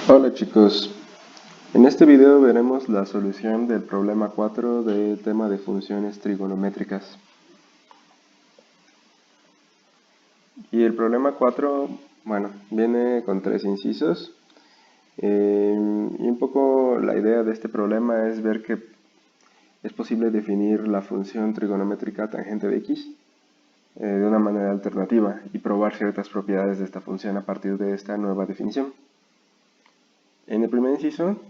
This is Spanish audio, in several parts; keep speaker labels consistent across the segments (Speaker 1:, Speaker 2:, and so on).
Speaker 1: Hola chicos, en este video veremos la solución del problema 4 del tema de funciones trigonométricas. Y el problema 4, bueno, viene con tres incisos. Y un poco la idea de este problema es ver que es posible definir la función trigonométrica tangente de x de una manera alternativa y probar ciertas propiedades de esta función a partir de esta nueva definición. En el primer inciso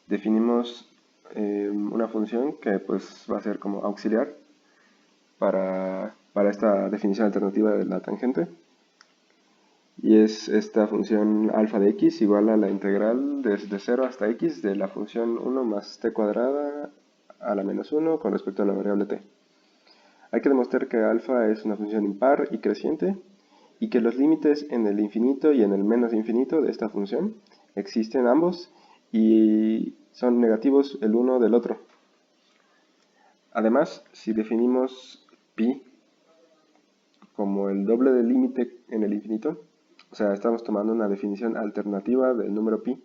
Speaker 1: definimos una función que pues va a ser como auxiliar para esta definición alternativa de la tangente, y es esta función alfa de x igual a la integral desde 0 hasta x de la función 1 más t cuadrada a la menos 1 con respecto a la variable t. Hay que demostrar que alfa es una función impar y creciente y que los límites en el infinito y en el menos infinito de esta función existen ambos y son negativos el uno del otro. Además, si definimos pi como el doble del límite en el infinito, o sea, estamos tomando una definición alternativa del número pi,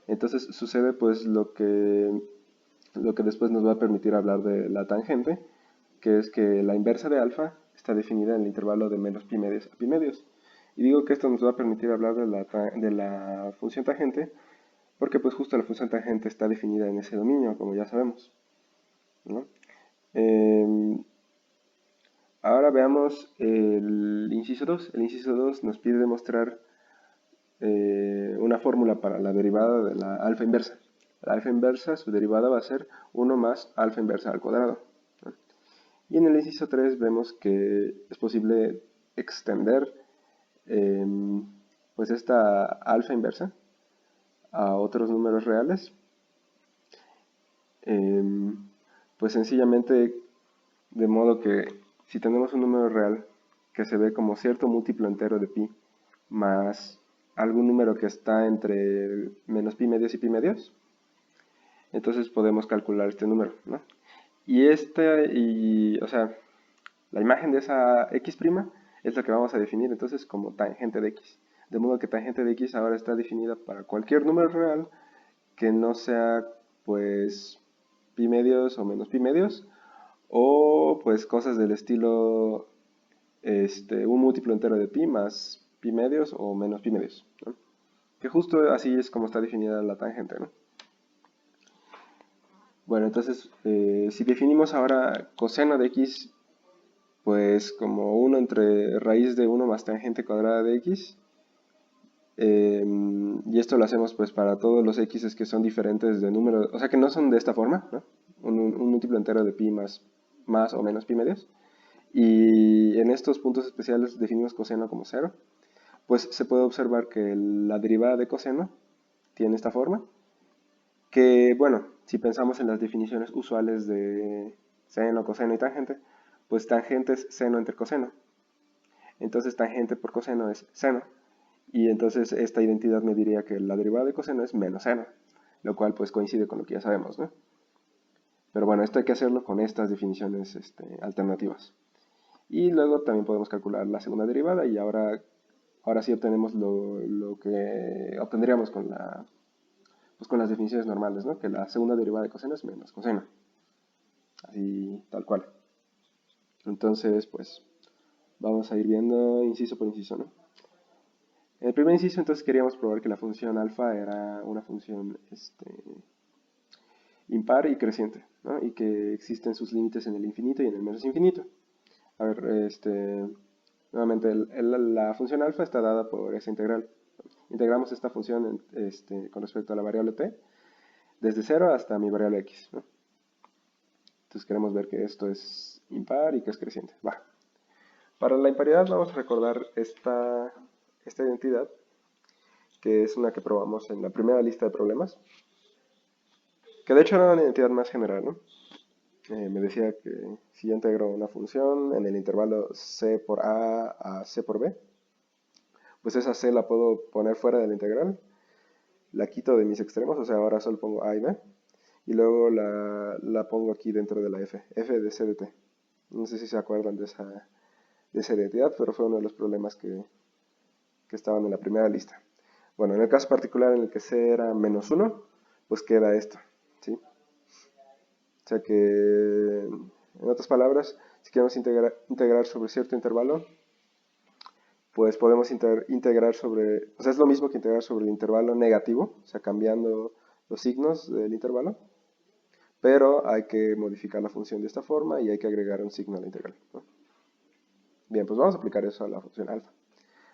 Speaker 1: entonces sucede pues lo que después nos va a permitir hablar de la tangente, que es que la inversa de alfa está definida en el intervalo de menos pi medios a pi medios. Y digo que esto nos va a permitir hablar de la función tangente, porque pues justo la función tangente está definida en ese dominio, como ya sabemos, ¿no? Ahora veamos el inciso 2. El inciso 2 nos pide demostrar una fórmula para la derivada de la alfa inversa. La alfa inversa, su derivada va a ser 1 más alfa inversa al cuadrado, ¿no? Y en el inciso 3 vemos que es posible extender eh, pues esta alfa inversa a otros números reales. Eh, pues sencillamente de modo que si tenemos un número real que se ve como cierto múltiplo entero de pi más algún número que está entre menos pi medios y pi medios, entonces podemos calcular este número, ¿no? O sea, la imagen de esa x' es la que vamos a definir entonces como tangente de x. De modo que tangente de x ahora está definida para cualquier número real que no sea, pues, pi medios o menos pi medios, o pues cosas del estilo un múltiplo entero de pi más pi medios o menos pi medios, ¿no? Que justo así es como está definida la tangente, ¿no? Bueno, entonces, si definimos ahora coseno de x, pues como 1 entre raíz de 1 más tangente cuadrada de x, y esto lo hacemos pues para todos los x que son diferentes de número, o sea que no son de esta forma, ¿no? Un múltiplo entero de pi más o menos pi medios. Y en estos puntos especiales definimos coseno como 0, pues se puede observar que la derivada de coseno tiene esta forma, que bueno, si pensamos en las definiciones usuales de seno, coseno y tangente, pues tangente es seno entre coseno. Entonces tangente por coseno es seno. Y entonces esta identidad me diría que la derivada de coseno es menos seno, lo cual pues coincide con lo que ya sabemos, ¿no? Pero bueno, esto hay que hacerlo con estas definiciones alternativas. Y luego también podemos calcular la segunda derivada y ahora sí obtenemos lo que obtendríamos pues con las definiciones normales, ¿no? Que la segunda derivada de coseno es menos coseno. Así, tal cual. Entonces, pues, vamos a ir viendo inciso por inciso, ¿no? En el primer inciso, entonces, queríamos probar que la función alfa era una función impar y creciente, ¿no? Y que existen sus límites en el infinito y en el menos infinito. A ver, nuevamente, la función alfa está dada por esa integral. Integramos esta función con respecto a la variable t desde 0 hasta mi variable x, ¿no? Entonces queremos ver que esto es impar y que es creciente. Va. Para la imparidad vamos a recordar esta identidad, que es una que probamos en la primera lista de problemas, que de hecho era una identidad más general, ¿no? Me decía que si yo integro una función en el intervalo c por a c por b, pues esa c la puedo poner fuera de la integral, la quito de mis extremos, o sea, ahora solo pongo a y b, y luego la pongo aquí dentro de la f de c de t. No sé si se acuerdan de esa identidad, pero fue uno de los problemas que estaban en la primera lista. Bueno, en el caso particular en el que c era menos 1, pues queda esto, ¿sí? O sea que, en otras palabras, si queremos integrar sobre cierto intervalo, pues podemos integrar sobre, o sea, es lo mismo que integrar sobre el intervalo negativo, o sea, cambiando los signos del intervalo, pero hay que modificar la función de esta forma y hay que agregar un signo a la integral, ¿no? Bien, pues vamos a aplicar eso a la función alfa.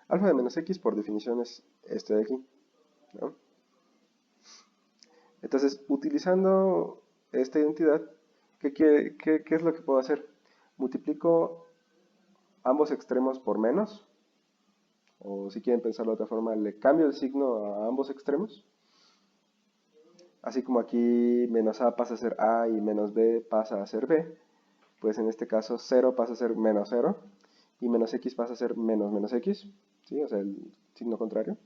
Speaker 1: Alfa de menos x por definición es este de aquí, ¿no? Entonces, utilizando esta identidad, ¿qué es lo que puedo hacer? Multiplico ambos extremos por menos, o si quieren pensarlo de otra forma, le cambio el signo a ambos extremos. Así como aquí menos a pasa a ser a y menos b pasa a ser b, pues en este caso 0 pasa a ser menos 0 y menos x pasa a ser menos menos x, ¿sí? O sea, el signo contrario.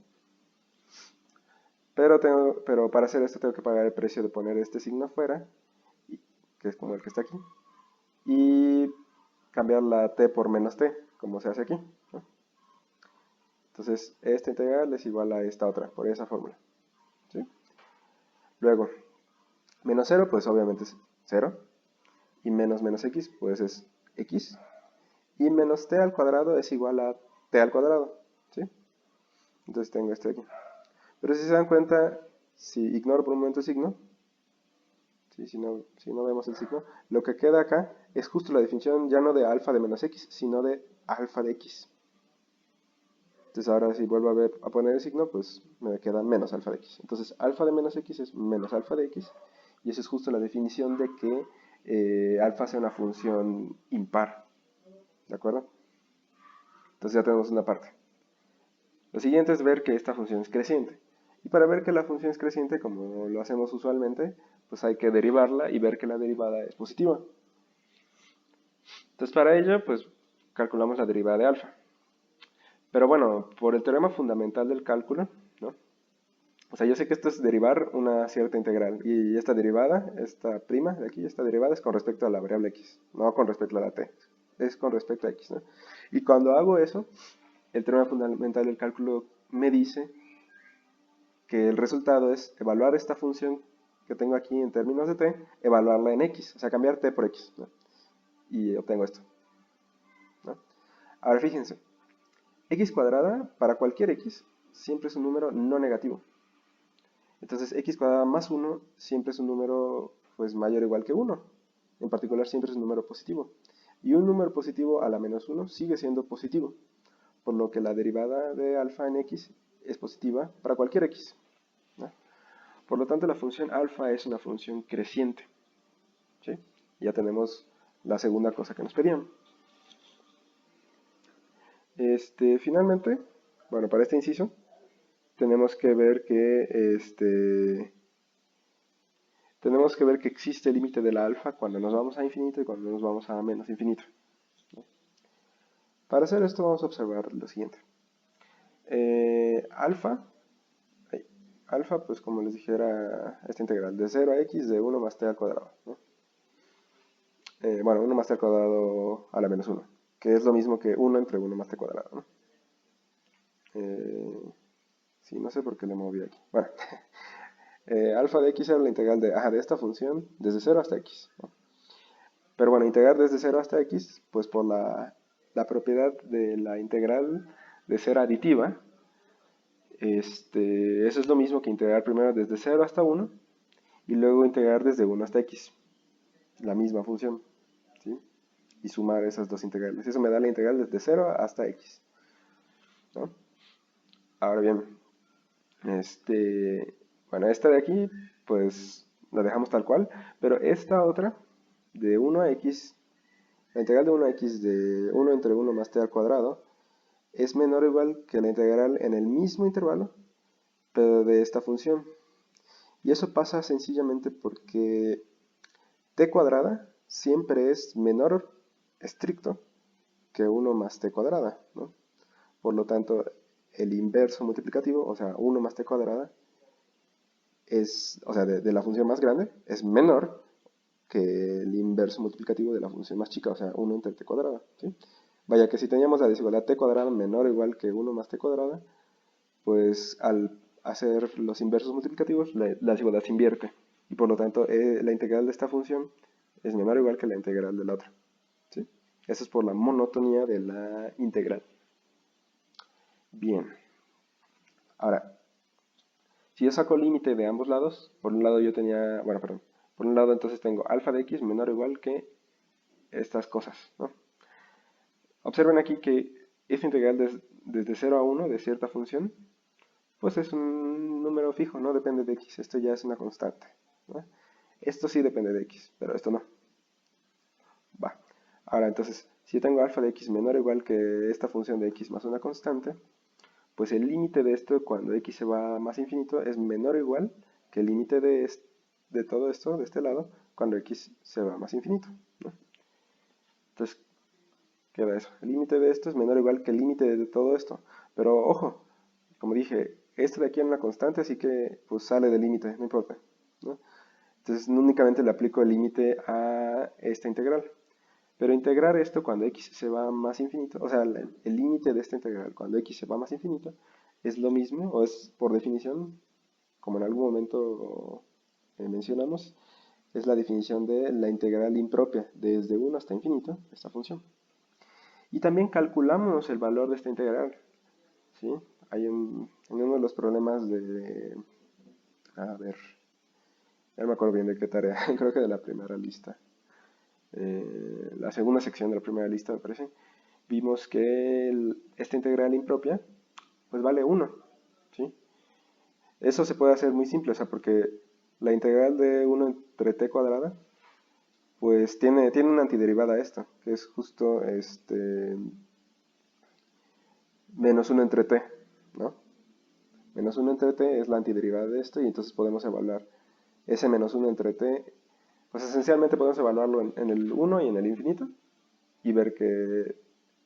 Speaker 1: Pero para hacer esto tengo que pagar el precio de poner este signo afuera, que es como el que está aquí, y cambiar la t por menos t, como se hace aquí, ¿no? Entonces, esta integral es igual a esta otra, por esa fórmula, ¿sí? Luego, menos 0, pues obviamente es 0, y menos menos x, pues es x, y menos t al cuadrado es igual a t al cuadrado, ¿sí? Entonces tengo este aquí. Pero si se dan cuenta, si ignoro por un momento el signo, ¿sí? Si no vemos el signo, lo que queda acá es justo la definición ya no de alfa de menos x, sino de alfa de x. Entonces ahora si vuelvo a poner el signo, pues me queda menos alfa de x. Entonces alfa de menos x es menos alfa de x, y esa es justo la definición de que alfa sea una función impar, ¿de acuerdo? Entonces ya tenemos una parte. Lo siguiente es ver que esta función es creciente. Y para ver que la función es creciente, como lo hacemos usualmente, pues hay que derivarla y ver que la derivada es positiva. Entonces para ello, pues calculamos la derivada de alfa. Pero bueno, por el teorema fundamental del cálculo, ¿no? O sea, yo sé que esto es derivar una cierta integral. Y esta derivada, esta prima de aquí, esta derivada es con respecto a la variable x, no con respecto a la t. Es con respecto a x, ¿no? Y cuando hago eso, el teorema fundamental del cálculo me dice que el resultado es evaluar esta función que tengo aquí en términos de t, evaluarla en x, o sea, cambiar t por x, ¿no? Y obtengo esto, ¿no? Ahora fíjense, x cuadrada para cualquier x siempre es un número no negativo. Entonces x cuadrada más 1 siempre es un número pues mayor o igual que 1. En particular siempre es un número positivo. Y un número positivo a la menos 1 sigue siendo positivo, por lo que la derivada de alfa en x es positiva para cualquier x, ¿no? Por lo tanto, la función alfa es una función creciente, ¿sí? Ya tenemos la segunda cosa que nos pedían. Finalmente, bueno, para este inciso, tenemos que ver que existe el límite de la alfa cuando nos vamos a infinito y cuando nos vamos a menos infinito, ¿no? Para hacer esto vamos a observar lo siguiente. Alfa, pues como les dijera esta integral, de 0 a x de 1 más t al cuadrado, ¿no? Bueno, 1 más t al cuadrado a la menos 1, que es lo mismo que 1 entre 1 más t cuadrado, ¿no? Sí, no sé por qué le moví aquí. Bueno, alfa de x era la integral de esta función desde 0 hasta x, ¿no? Pero bueno, integrar desde 0 hasta x, pues por la propiedad de la integral de ser aditiva, eso es lo mismo que integrar primero desde 0 hasta 1 y luego integrar desde 1 hasta x, la misma función, ¿sí? Y sumar esas dos integrales. Eso me da la integral desde 0 hasta x, ¿no? Ahora bien, bueno, esta de aquí, pues la dejamos tal cual, pero esta otra, de 1 a x, la integral de 1 a x de 1 entre 1 más t al cuadrado, es menor o igual que la integral en el mismo intervalo, pero de esta función. Y eso pasa sencillamente porque t cuadrada siempre es menor estricto que 1 más t cuadrada, ¿no? Por lo tanto, el inverso multiplicativo, o sea, 1 más t cuadrada, o sea, de la función más grande, es menor que el inverso multiplicativo de la función más chica, o sea, 1 entre t cuadrada, ¿sí? Vaya que si teníamos la desigualdad t cuadrada menor o igual que 1 más t cuadrada, pues al hacer los inversos multiplicativos, la desigualdad se invierte. Y por lo tanto, la integral de esta función es menor o igual que la integral de la otra. ¿Sí? Eso es por la monotonía de la integral. Bien. Ahora, si yo saco límite de ambos lados, por un lado yo tenía, bueno, perdón, por un lado entonces tengo alfa de x menor o igual que estas cosas, ¿no? Observen aquí que esta integral desde 0 a 1 de cierta función, pues es un número fijo, no depende de x, esto ya es una constante, ¿no? Esto sí depende de x, pero esto no. Va. Ahora entonces, si yo tengo alfa de x menor o igual que esta función de x más una constante, pues el límite de esto cuando x se va más infinito es menor o igual que el límite de todo esto, de este lado, cuando x se va más infinito, ¿no? Entonces, queda eso. El límite de esto es menor o igual que el límite de todo esto. Pero ojo, como dije, esto de aquí es una constante, así que pues sale del límite, no importa, ¿no? Entonces, no únicamente le aplico el límite a esta integral. Pero integrar esto cuando x se va más infinito, o sea, el límite de esta integral cuando x se va más infinito, es lo mismo, o es por definición, como en algún momento mencionamos, es la definición de la integral impropia, desde 1 hasta infinito, esta función. Y también calculamos el valor de esta integral, ¿sí? Hay en uno de los problemas a ver, ya no me acuerdo bien de qué tarea, creo que de la primera lista. La segunda sección de la primera lista, me parece, vimos que esta integral impropia, pues vale 1, ¿sí? Eso se puede hacer muy simple, o sea, porque la integral de 1 entre t cuadrada, pues tiene una antiderivada a esto, que es justo menos 1 entre t, ¿no? Menos 1 entre t es la antiderivada de esto y entonces podemos evaluar ese menos 1 entre t, pues esencialmente podemos evaluarlo en el 1 y en el infinito y ver que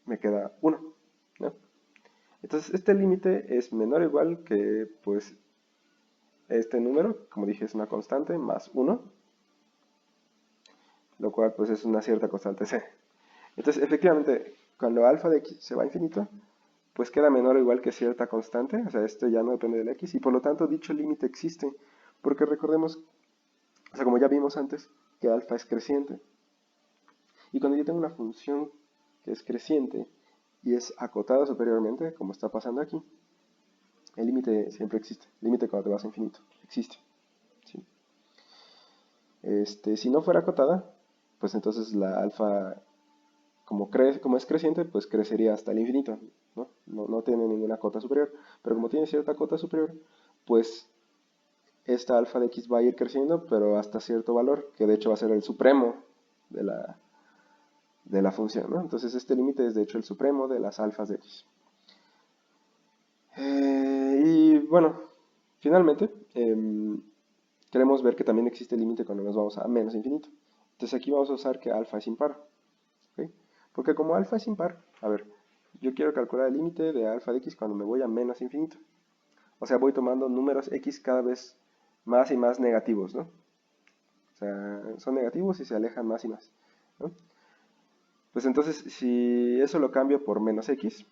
Speaker 1: me queda 1, ¿no? Entonces este límite es menor o igual que pues este número, como dije es una constante, más 1, lo cual pues es una cierta constante c. Entonces efectivamente cuando alfa de x se va a infinito, pues queda menor o igual que cierta constante, o sea esto ya no depende del x y por lo tanto dicho límite existe, porque recordemos, o sea como ya vimos antes, que alfa es creciente. Y cuando yo tengo una función que es creciente y es acotada superiormente, como está pasando aquí, el límite siempre existe. El límite cuando te vas a infinito existe, ¿sí? Si no fuera acotada, pues entonces la alfa, como es creciente, pues crecería hasta el infinito, ¿no? No tiene ninguna cota superior. Pero como tiene cierta cota superior, pues esta alfa de x va a ir creciendo, pero hasta cierto valor, que de hecho va a ser el supremo de la función, ¿no? Entonces este límite es de hecho el supremo de las alfas de x. Y bueno, finalmente, queremos ver que también existe límite cuando nos vamos a menos infinito. Entonces aquí vamos a usar que alfa es impar, ¿ok? Porque como alfa es impar, a ver, yo quiero calcular el límite de alfa de x cuando me voy a menos infinito. O sea, voy tomando números x cada vez más y más negativos, ¿no? O sea, son negativos y se alejan más y más, ¿no? Pues entonces, si eso lo cambio por menos x,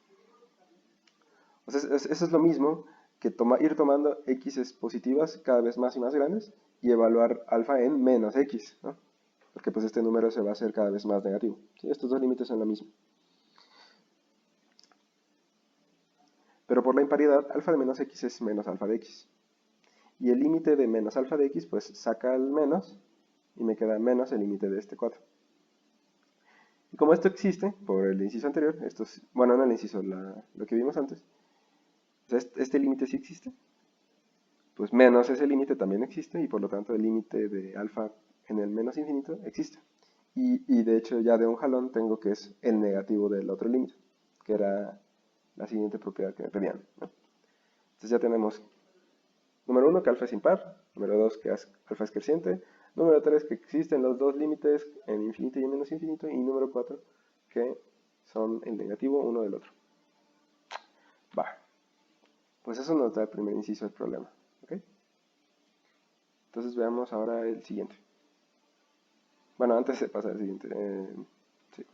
Speaker 1: o sea, eso es lo mismo que ir tomando x's positivas cada vez más y más grandes y evaluar alfa en menos x, ¿no? Porque pues este número se va a hacer cada vez más negativo, ¿sí? Estos dos límites son lo mismo. Pero por la imparidad, alfa de menos x es menos alfa de x. Y el límite de menos alfa de x, pues saca el menos y me queda menos el límite de este 4. Y como esto existe, por el inciso anterior, bueno, no el inciso, lo que vimos antes, o sea, este límite sí existe, pues menos ese límite también existe y por lo tanto el límite de alfa en el menos infinito existe. Y de hecho ya de un jalón tengo que es el negativo del otro límite, que era la siguiente propiedad que me pedían, ¿no? Entonces ya tenemos, número 1, que alfa es impar, número 2, que alfa es creciente, número 3, que existen los dos límites en infinito y en menos infinito, y número 4, que son el negativo uno del otro. Va, pues eso nos da el primer inciso del problema, ¿ok? Entonces veamos ahora el siguiente. Bueno, antes de pasar al siguiente, sí,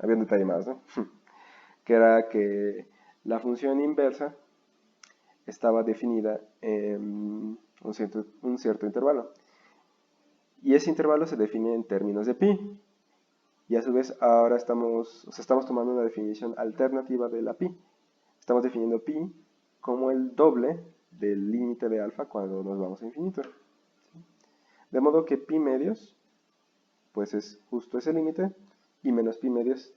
Speaker 1: había un detalle más, ¿no? Que era que la función inversa estaba definida en un cierto intervalo. Y ese intervalo se define en términos de pi. Y a su vez ahora estamos tomando una definición alternativa de la pi. Estamos definiendo pi como el doble del límite de alfa cuando nos vamos a infinito. De modo que pi medios, pues es justo ese límite, y menos pi medios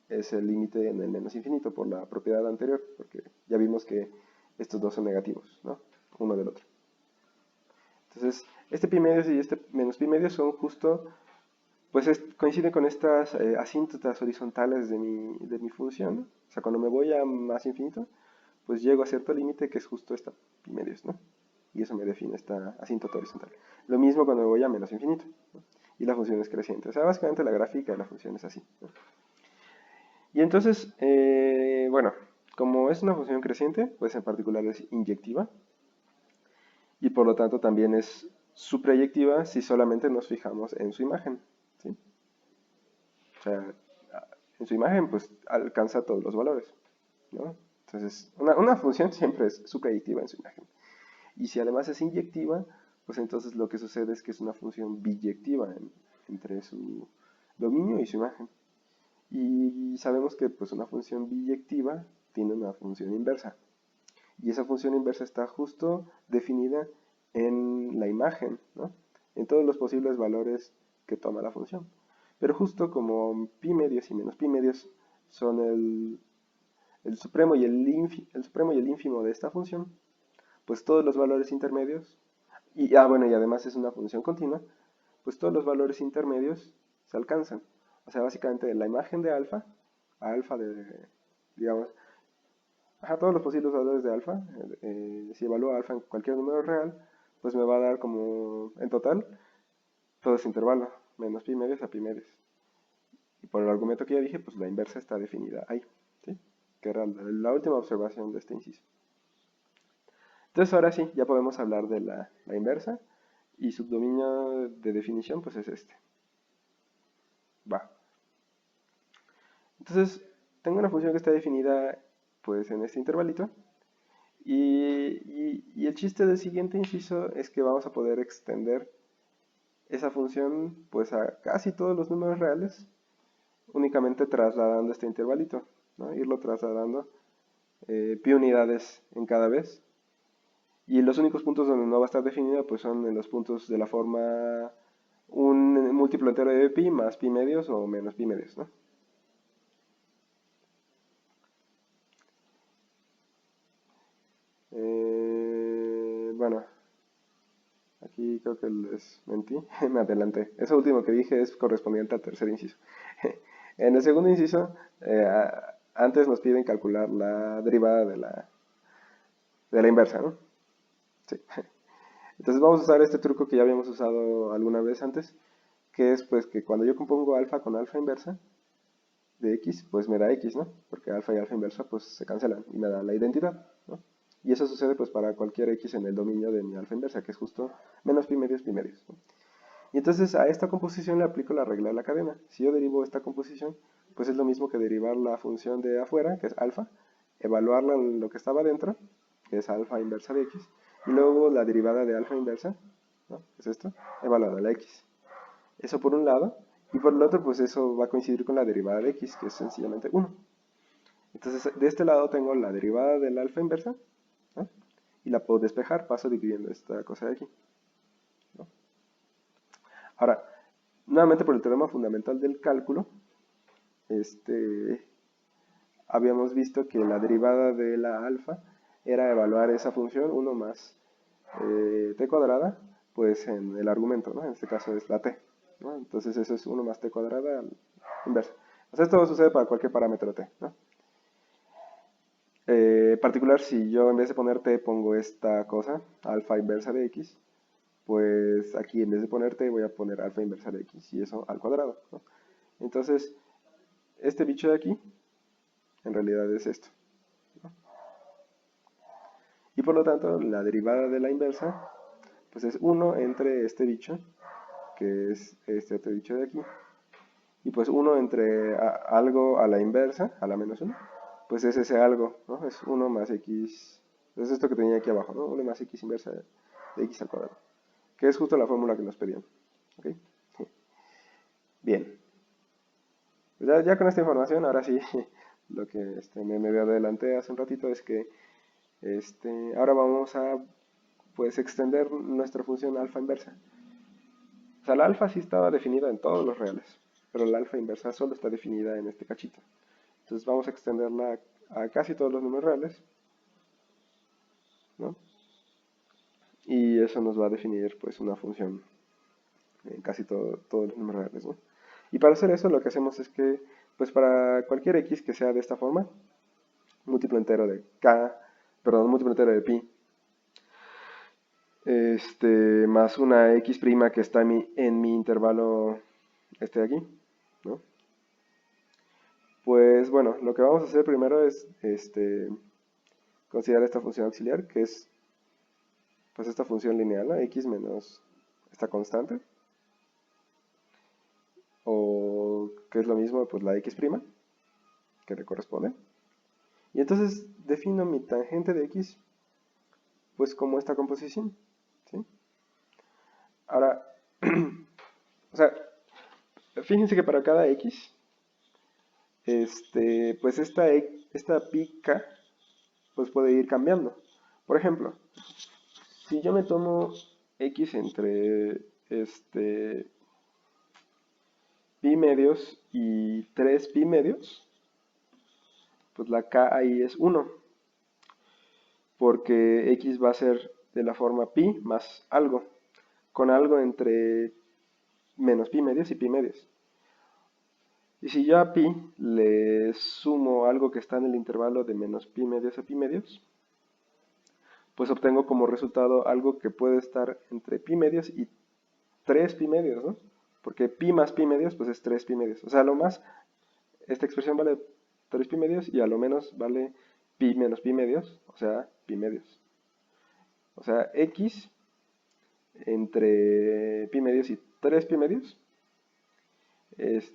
Speaker 1: es el límite en el menos infinito por la propiedad anterior, porque ya vimos que estos dos son negativos, ¿no? Uno del otro. Entonces, este pi medios y este menos pi medios son justo, pues coinciden con estas asíntotas horizontales de mi función, ¿no? O sea, cuando me voy a más infinito, pues llego a cierto límite que es justo esta pi medios, ¿no? Y eso me define esta asíntota horizontal. Lo mismo cuando me voy a menos infinito, ¿no? Y la función es creciente. O sea, básicamente la gráfica de la función es así, ¿no? Y entonces, bueno, como es una función creciente, pues en particular es inyectiva, y por lo tanto también es suprayectiva si solamente nos fijamos en su imagen, ¿sí? O sea, en su imagen pues alcanza todos los valores, ¿no? Entonces, una función siempre es suprayectiva en su imagen. Y si además es inyectiva, pues entonces lo que sucede es que es una función biyectiva entre su dominio y su imagen. Y sabemos que pues una función biyectiva tiene una función inversa. Y esa función inversa está justo definida en la imagen, ¿no? En todos los posibles valores que toma la función. Pero justo como pi medios y menos pi medios son el supremo y el supremo y el ínfimo de esta función, pues todos los valores intermedios, bueno, y además es una función continua, pues todos los valores intermedios se alcanzan. O sea, básicamente la imagen de alfa, digamos, todos los posibles valores de alfa, si evalúo alfa en cualquier número real, pues me va a dar como, en total, todo ese intervalo, menos pi medios a pi medios. Y por el argumento que ya dije, pues la inversa está definida ahí, ¿sí? Que era la última observación de este inciso. Entonces ahora sí, ya podemos hablar de la inversa, y su dominio de definición pues es este. Va. Entonces, tengo una función que está definida pues en este intervalito, y el chiste del siguiente inciso es que vamos a poder extender esa función pues a casi todos los números reales, únicamente trasladando este intervalito, ¿no? Irlo trasladando pi unidades en cada vez. Y los únicos puntos donde no va a estar definida pues son en los puntos de la forma un múltiplo entero de pi más pi medios o menos pi medios, ¿no? Bueno, aquí creo que les mentí, me adelanté. Eso último que dije es correspondiente al tercer inciso. En el segundo inciso, antes nos piden calcular la derivada de la inversa, ¿no? Sí. Entonces vamos a usar este truco que ya habíamos usado alguna vez antes, que es pues que cuando yo compongo alfa con alfa inversa de x, pues me da x, ¿no? Porque alfa y alfa inversa pues se cancelan y me da la identidad, ¿no? Y eso sucede pues para cualquier x en el dominio de mi alfa inversa, que es justo menos pi medios, ¿no? Y entonces a esta composición le aplico la regla de la cadena. Si yo derivo esta composición, pues es lo mismo que derivar la función de afuera, que es alfa, evaluarla en lo que estaba dentro, que es alfa inversa de x, y luego la derivada de alfa inversa, ¿no? ¿Qué es esto? Evaluada la x. Eso por un lado, y por el otro, pues eso va a coincidir con la derivada de x, que es sencillamente 1. Entonces, de este lado tengo la derivada del alfa inversa, ¿no? Y la puedo despejar, paso dividiendo esta cosa de aquí, ¿no? Ahora, nuevamente por el teorema fundamental del cálculo, habíamos visto que la derivada de la alfa era evaluar esa función 1 más t cuadrada, pues en el argumento, ¿no? En este caso es la t, ¿no? Entonces eso es 1 más t cuadrada inversa. O sea, esto sucede para cualquier parámetro t, ¿no? Particular, si yo en vez de poner t pongo esta cosa, alfa inversa de x, pues aquí en vez de poner t voy a poner alfa inversa de x, y eso al cuadrado, ¿no? Entonces, este bicho de aquí, en realidad es esto, ¿no? Y por lo tanto, la derivada de la inversa, pues es 1 entre este bicho, que es este otro bicho de aquí, y pues 1 entre algo a la inversa, a la menos 1, pues es ese algo, ¿no? Es 1 más x, es esto que tenía aquí abajo, ¿no? 1 más x inversa de x al cuadrado, que es justo la fórmula que nos pedían, ¿ok? Bien, pues ya con esta información, ahora sí, lo que me adelanté hace un ratito es que ahora vamos a pues extender nuestra función alfa inversa. O sea, la alfa sí estaba definida en todos los reales, pero la alfa inversa solo está definida en este cachito. Entonces vamos a extenderla a casi todos los números reales, ¿no? Y eso nos va a definir pues una función en casi todos los números reales, ¿no? Y para hacer eso lo que hacemos es que pues para cualquier x que sea de esta forma, múltiplo entero de k, perdón, múltiplo entero de pi, más una x' que está en mi intervalo de aquí, ¿no? Pues bueno, lo que vamos a hacer primero es considerar esta función auxiliar, que es pues esta función lineal, ¿no? X menos esta constante, o que es lo mismo, pues la x', que le corresponde. Y entonces defino mi tangente de x, pues como esta composición, ¿sí? Ahora, o sea, fíjense que para cada x, pues esta pica, pues puede ir cambiando. Por ejemplo, si yo me tomo x entre pi medios y 3 pi medios, pues la k ahí es 1, porque x va a ser de la forma pi más algo, con algo entre menos pi medios y pi medios. Y si yo a pi le sumo algo que está en el intervalo de menos pi medios a pi medios, pues obtengo como resultado algo que puede estar entre pi medios y 3 pi medios, ¿no? Porque pi más pi medios, pues es 3 pi medios. O sea, a lo más, esta expresión vale 3 pi medios y a lo menos vale pi menos pi medios, o sea, pi medios. O sea, x entre pi medios y 3 pi medios,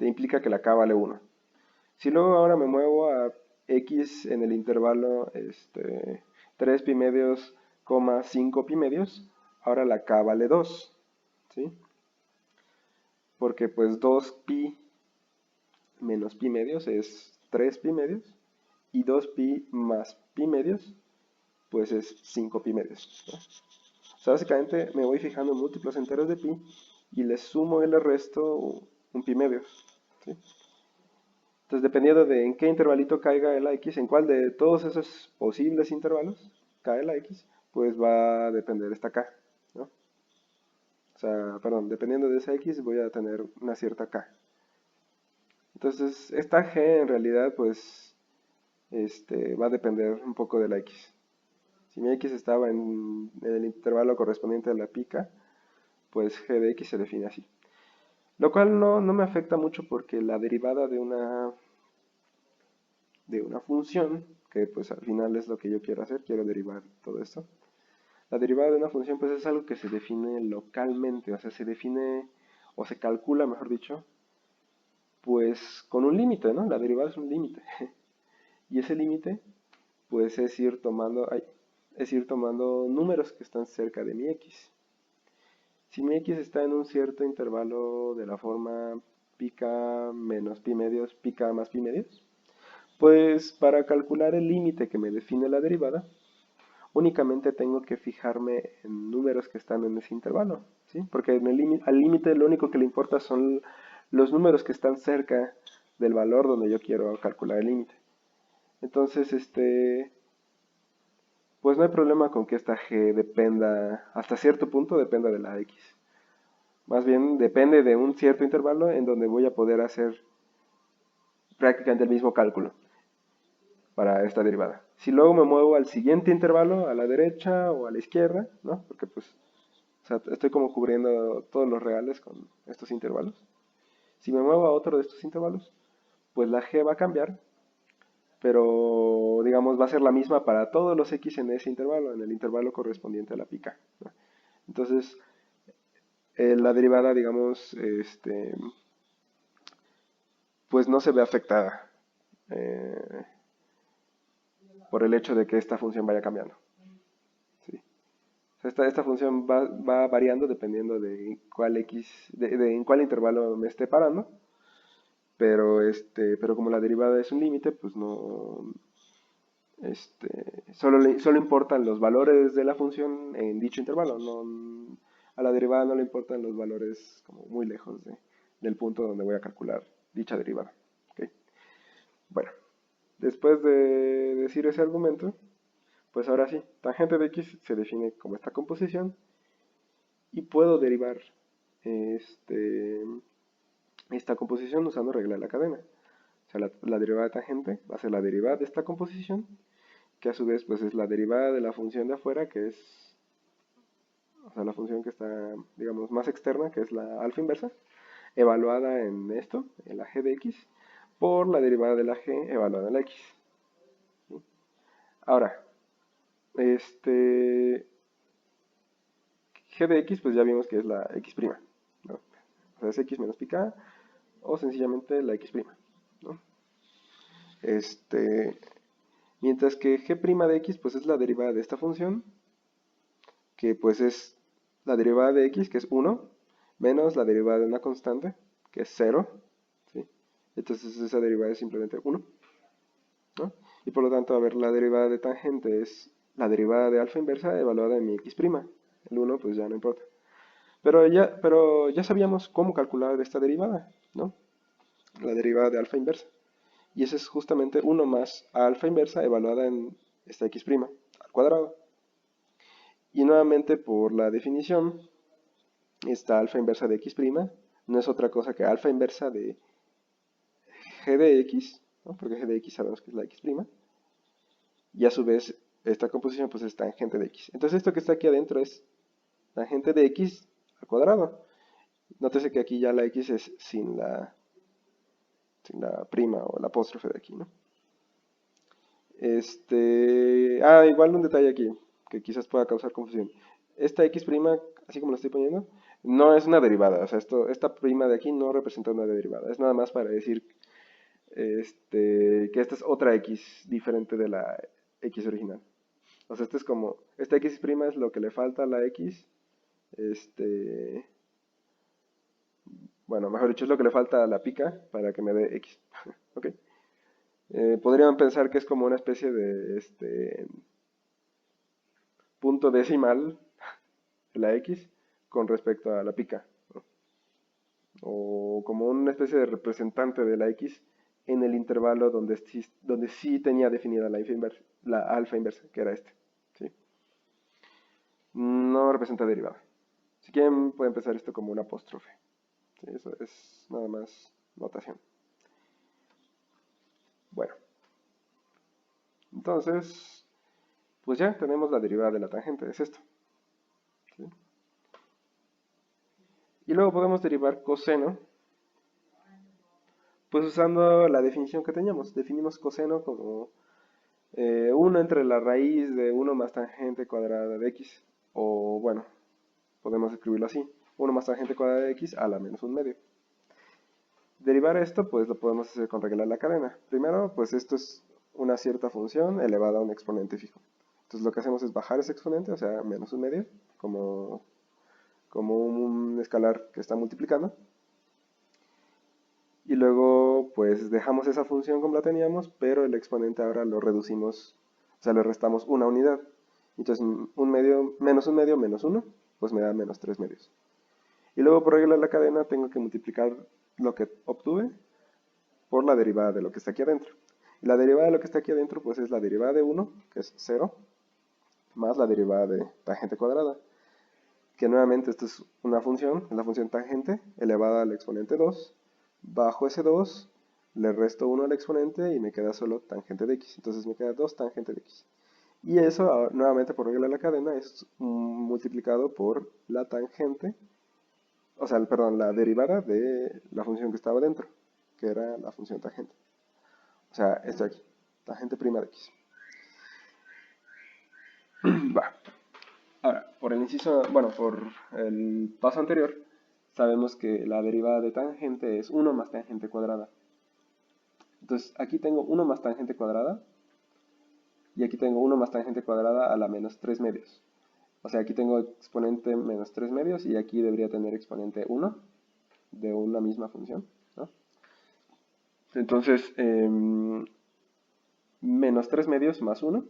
Speaker 1: implica que la k vale 1. Si luego ahora me muevo a x en el intervalo 3 pi medios, 5 pi medios, ahora la k vale 2, ¿sí? Porque pues 2 pi menos pi medios es 3 pi medios y 2 pi más pi medios pues es 5 pi medios, ¿no? O sea, básicamente me voy fijando en múltiplos enteros de pi y le sumo y le resto un pi medios, ¿sí? Entonces, dependiendo de en qué intervalito caiga la x, en cuál de todos esos posibles intervalos cae la x, pues va a depender esta k, ¿no? O sea, perdón, dependiendo de esa x voy a tener una cierta k. Entonces, esta g en realidad, pues, va a depender un poco de la x. Si mi x estaba en el intervalo correspondiente a la pica, pues g de x se define así. Lo cual no me afecta mucho porque la derivada de una función, que pues al final es lo que yo quiero hacer, quiero derivar todo esto. La derivada de una función pues es algo que se define localmente, o sea, se define o se calcula, mejor dicho, pues con un límite, ¿no? La derivada es un límite. Y ese límite pues es ir tomando números que están cerca de mi x. Si mi x está en un cierto intervalo de la forma pica menos pi medios, pica más pi medios, pues para calcular el límite que me define la derivada, únicamente tengo que fijarme en números que están en ese intervalo, ¿sí? Porque al límite lo único que le importa son los números que están cerca del valor donde yo quiero calcular el límite. Entonces, pues no hay problema con que esta g dependa, hasta cierto punto dependa de la x. Más bien depende de un cierto intervalo en donde voy a poder hacer prácticamente el mismo cálculo para esta derivada. Si luego me muevo al siguiente intervalo, a la derecha o a la izquierda, ¿no? Porque pues, o sea, estoy como cubriendo todos los reales con estos intervalos. Si me muevo a otro de estos intervalos, pues la g va a cambiar, pero digamos va a ser la misma para todos los x en ese intervalo, en el intervalo correspondiente a la pica, ¿no? Entonces, la derivada, digamos, pues no se ve afectada. por el hecho de que esta función vaya cambiando. ¿Sí? Esta función va variando dependiendo de cuál en cuál intervalo me esté parando, pero como la derivada es un límite, pues no, solo importan los valores de la función en dicho intervalo. A la derivada no le importan los valores como muy lejos del punto donde voy a calcular dicha derivada. ¿Ok? Bueno, después de decir ese argumento, pues ahora sí, tangente de x se define como esta composición y puedo derivar esta composición usando regla de la cadena. O sea, la derivada de tangente va a ser la derivada de esta composición, que a su vez pues es la derivada de la función de afuera, que es, o sea, la función que está, digamos, más externa, que es la alfa inversa, evaluada en esto, en la g de x, por la derivada de la g evaluada en la x. ¿Sí? Ahora, g de x, pues ya vimos que es la x', ¿no? O sea, es x menos pi k, o sencillamente la x', ¿no? Mientras que g' de x, pues es la derivada de esta función, que pues es la derivada de x, que es 1, menos la derivada de una constante, que es 0, ¿sí? Entonces esa derivada es simplemente 1, ¿no? Y por lo tanto, a ver, la derivada de tangente es la derivada de alfa inversa evaluada en mi x'. El 1 pues ya no importa. Pero ya sabíamos cómo calcular esta derivada, ¿no? La derivada de alfa inversa. Y ese es justamente 1 más alfa inversa evaluada en esta x' al cuadrado. Y nuevamente por la definición, esta alfa inversa de x' no es otra cosa que alfa inversa de g de x, ¿no? Porque g de x sabemos que es la x', y a su vez esta composición pues es tangente de x. Entonces esto que está aquí adentro es tangente de x al cuadrado. Nótese que aquí ya la x es sin la prima o la apóstrofe de aquí, ¿no? Igual un detalle aquí que quizás pueda causar confusión. Esta x', así como lo estoy poniendo, no es una derivada. O sea, esta prima de aquí no representa una derivada. Es nada más para decir que esta es otra x diferente de la x original. O sea, esta x' es lo que le falta a la x. Bueno, mejor dicho, es lo que le falta a la pica para que me dé x. ¿Ok? Podrían pensar que es como una especie de punto decimal de la x con respecto a la pica, ¿no? O como una especie de representante de la x en el intervalo donde sí tenía definida la alfa inversa, que era ¿sí? No representa derivada. Si quieren, pueden empezar esto como una apóstrofe. ¿Sí? Eso es nada más notación. Bueno, entonces, pues ya tenemos la derivada de la tangente, es esto. ¿Sí? Y luego podemos derivar coseno, pues usando la definición que teníamos. Definimos coseno como 1 entre la raíz de 1 más tangente cuadrada de x. O bueno, podemos escribirlo así. 1 más tangente cuadrada de x a la menos 1/2. Derivar esto, pues lo podemos hacer con regla de la cadena. Primero, pues esto es una cierta función elevada a un exponente fijo. Entonces lo que hacemos es bajar ese exponente, o sea, menos 1/2, como un escalar que está multiplicando. Y luego, pues dejamos esa función como la teníamos, pero el exponente ahora lo reducimos, o sea, le restamos una unidad. Entonces, menos 1/2 menos 1, pues me da menos 3/2. Y luego, por regla de la cadena, tengo que multiplicar lo que obtuve por la derivada de lo que está aquí adentro. Y la derivada de lo que está aquí adentro, pues es la derivada de 1, que es 0, más la derivada de tangente cuadrada, que nuevamente esto es una función, es la función tangente elevada al exponente 2. Bajo ese 2, le resto 1 al exponente y me queda solo tangente de x. Entonces me queda 2 tangente de x. Y eso, nuevamente por regla de la cadena, es multiplicado por la tangente, o sea, perdón, la derivada de la función que estaba dentro, que era la función tangente. O sea, esto de aquí, tangente prima de x. Va. Ahora, por el paso anterior, sabemos que la derivada de tangente es 1 más tangente cuadrada. Entonces, aquí tengo 1 más tangente cuadrada, y aquí tengo 1 más tangente cuadrada a la menos 3 medios. O sea, aquí tengo exponente menos 3 medios y aquí debería tener exponente 1 de una misma función, ¿no? Entonces, menos 3 medios más 1,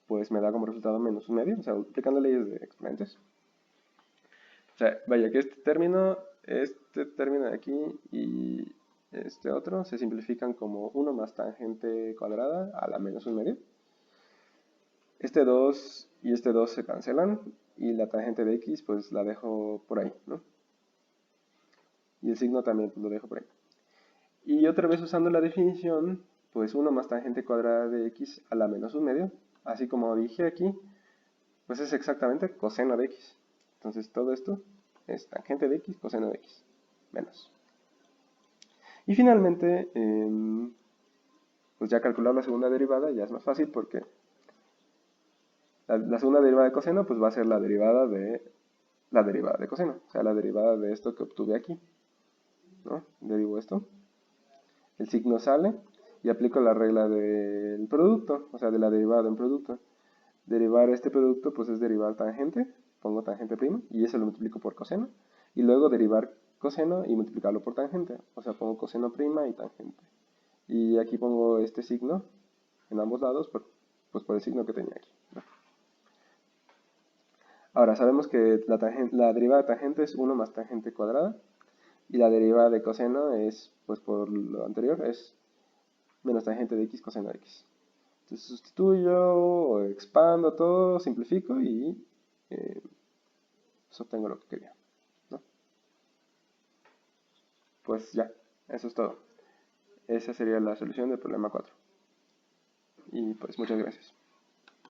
Speaker 1: pues me da como resultado menos 1 medio, o sea, aplicando leyes de exponentes. O sea, vaya que este término de aquí y este otro se simplifican como 1 más tangente cuadrada a la menos 1 medio. Este 2 y este 2 se cancelan y la tangente de x pues la dejo por ahí, ¿no? Y el signo también lo dejo por ahí. Y otra vez usando la definición, pues 1 más tangente cuadrada de x a la menos 1 medio, así como dije aquí, pues es exactamente coseno de x. Entonces todo esto es tangente de x, coseno de x, menos. Y finalmente, pues ya calcular la segunda derivada ya es más fácil porque la segunda derivada de coseno pues va a ser la derivada de coseno, o sea, la derivada de esto que obtuve aquí, ¿no? Derivo esto, el signo sale y aplico la regla del producto, o sea, de la derivada de un producto. Derivar este producto pues es derivar tangente, pongo tangente prima y eso lo multiplico por coseno, y luego derivar coseno y multiplicarlo por tangente, o sea, pongo coseno prima y tangente. Y aquí pongo este signo en ambos lados, pues por el signo que tenía aquí, ¿no? Ahora, sabemos que la derivada de tangente es 1 más tangente cuadrada, y la derivada de coseno es, pues por lo anterior, es menos tangente de x coseno de x. Entonces sustituyo, expando todo, simplifico y pues obtengo lo que quería, ¿no? Pues ya, eso es todo. Esa sería la solución del problema 4. Y pues muchas gracias.